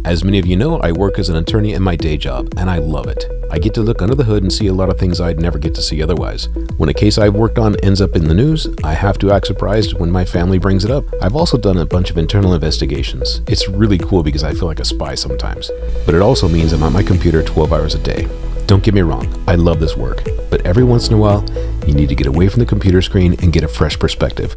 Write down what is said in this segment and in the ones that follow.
As many of you know, I work as an attorney in my day job, and I love it. I get to look under the hood and see a lot of things I'd never get to see otherwise. When a case I've worked on ends up in the news, I have to act surprised when my family brings it up. I've also done a bunch of internal investigations. It's really cool because I feel like a spy sometimes. But it also means I'm on my computer 12 hours a day. Don't get me wrong, I love this work, but every once in a while, you need to get away from the computer screen and get a fresh perspective.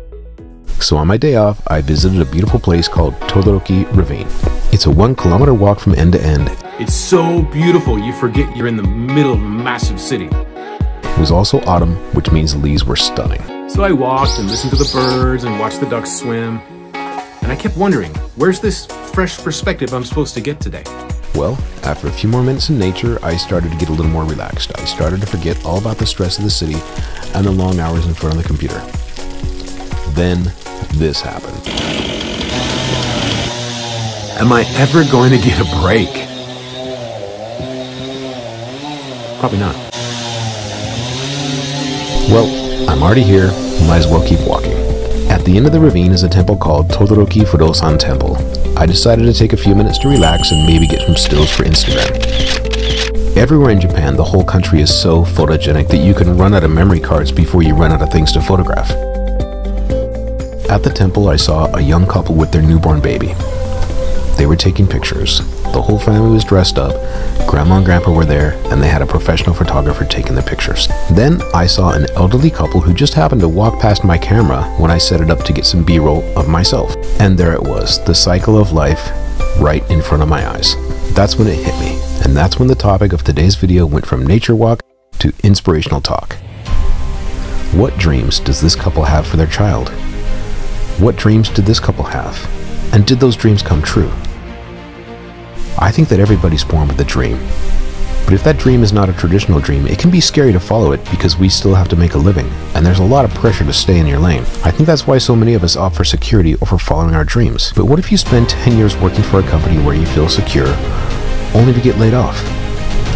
So on my day off, I visited a beautiful place called Todoroki Ravine. It's a 1 kilometer walk from end to end. It's so beautiful, you forget you're in the middle of a massive city. It was also autumn, which means the leaves were stunning. So I walked and listened to the birds and watched the ducks swim. And I kept wondering, where's this fresh perspective I'm supposed to get today? Well, after a few more minutes in nature, I started to get a little more relaxed. I started to forget all about the stress of the city and the long hours in front of the computer. Then this happened. Am I ever going to get a break? Probably not. Well, I'm already here, might as well keep walking. At the end of the ravine is a temple called Todoroki Fudosan Temple. I decided to take a few minutes to relax and maybe get some stills for Instagram. Everywhere in Japan, the whole country is so photogenic that you can run out of memory cards before you run out of things to photograph. At the temple, I saw a young couple with their newborn baby. They were taking pictures. The whole family was dressed up, Grandma and Grandpa were there, and they had a professional photographer taking the pictures. Then I saw an elderly couple who just happened to walk past my camera when I set it up to get some B-roll of myself. And there it was, the cycle of life right in front of my eyes. That's when it hit me, and that's when the topic of today's video went from nature walk to inspirational talk. What dreams does this couple have for their child? What dreams did this couple have? And did those dreams come true? I think that everybody's born with a dream. But if that dream is not a traditional dream, it can be scary to follow it because we still have to make a living, and there's a lot of pressure to stay in your lane. I think that's why so many of us opt for security over following our dreams. But what if you spend 10 years working for a company where you feel secure, only to get laid off?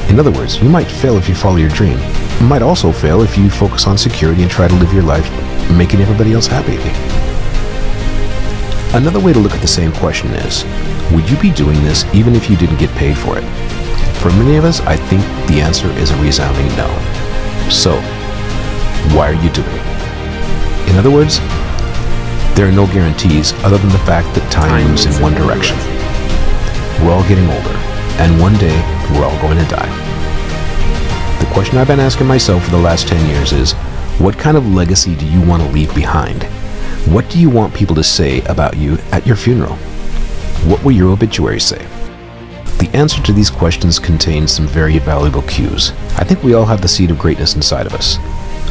In other words, you might fail if you follow your dream. You might also fail if you focus on security and try to live your life making everybody else happy. Another way to look at the same question is, would you be doing this even if you didn't get paid for it? For many of us, I think the answer is a resounding no. So, why are you doing it? In other words, there are no guarantees other than the fact that time moves in one direction. We're all getting older, and one day, we're all going to die. The question I've been asking myself for the last 10 years is, what kind of legacy do you want to leave behind? What do you want people to say about you at your funeral? What will your obituary say? The answer to these questions contains some very valuable cues. I think we all have the seed of greatness inside of us.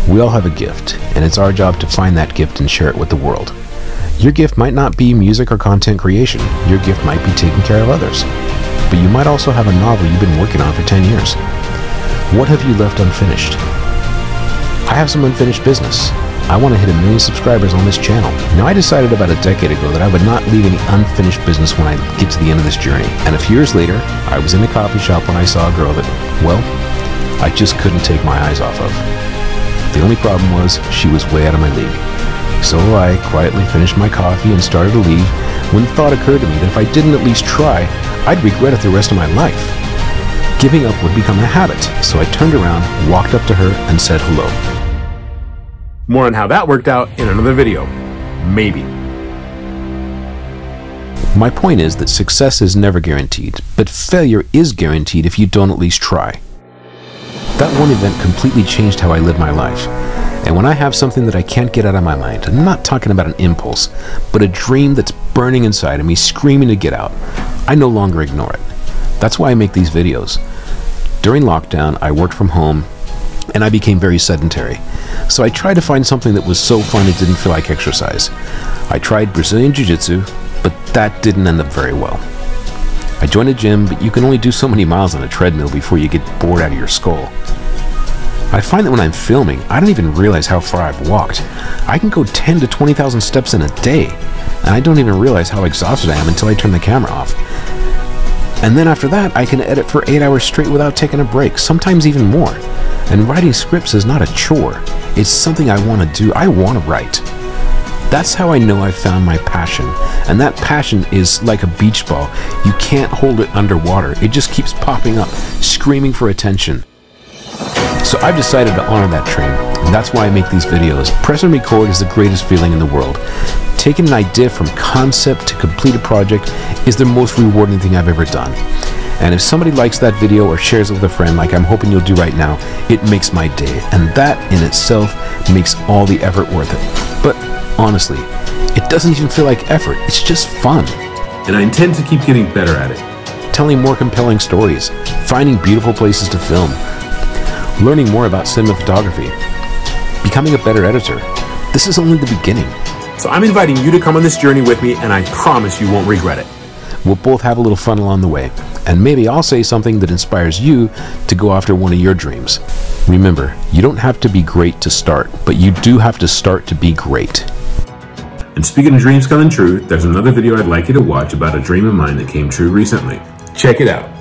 We all have a gift, and it's our job to find that gift and share it with the world. Your gift might not be music or content creation. Your gift might be taking care of others. But you might also have a novel you've been working on for 10 years. What have you left unfinished? I have some unfinished business. I want to hit 1 million subscribers on this channel. Now, I decided about a decade ago that I would not leave any unfinished business when I get to the end of this journey. And a few years later, I was in a coffee shop when I saw a girl that, well, I just couldn't take my eyes off of. The only problem was she was way out of my league. So I quietly finished my coffee and started to leave when the thought occurred to me that if I didn't at least try, I'd regret it the rest of my life. Giving up would become a habit. So I turned around, walked up to her, and said hello. More on how that worked out in another video. Maybe. My point is that success is never guaranteed, but failure is guaranteed if you don't at least try. That one event completely changed how I live my life. And when I have something that I can't get out of my mind, I'm not talking about an impulse, but a dream that's burning inside of me, screaming to get out, I no longer ignore it. That's why I make these videos. During lockdown, I worked from home, and I became very sedentary. So I tried to find something that was so fun it didn't feel like exercise. I tried Brazilian Jiu-Jitsu, but that didn't end up very well. I joined a gym, but you can only do so many miles on a treadmill before you get bored out of your skull. I find that when I'm filming, I don't even realize how far I've walked. I can go 10 to 20,000 steps in a day, and I don't even realize how exhausted I am until I turn the camera off. And then after that, I can edit for 8 hours straight without taking a break, sometimes even more. And writing scripts is not a chore. It's something I want to do. I want to write. That's how I know I've found my passion. And that passion is like a beach ball. You can't hold it underwater. It just keeps popping up, screaming for attention. So I've decided to honor that dream. And that's why I make these videos. Press and record is the greatest feeling in the world. Taking an idea from concept to complete a project is the most rewarding thing I've ever done. And if somebody likes that video or shares it with a friend, like I'm hoping you'll do right now, it makes my day. And that in itself makes all the effort worth it. But honestly, it doesn't even feel like effort. It's just fun. And I intend to keep getting better at it. Telling more compelling stories, finding beautiful places to film, learning more about cinema photography, becoming a better editor. This is only the beginning. So I'm inviting you to come on this journey with me, and I promise you won't regret it. We'll both have a little fun along the way, and maybe I'll say something that inspires you to go after one of your dreams. Remember, you don't have to be great to start, but you do have to start to be great. And speaking of dreams coming true, there's another video I'd like you to watch about a dream of mine that came true recently. Check it out.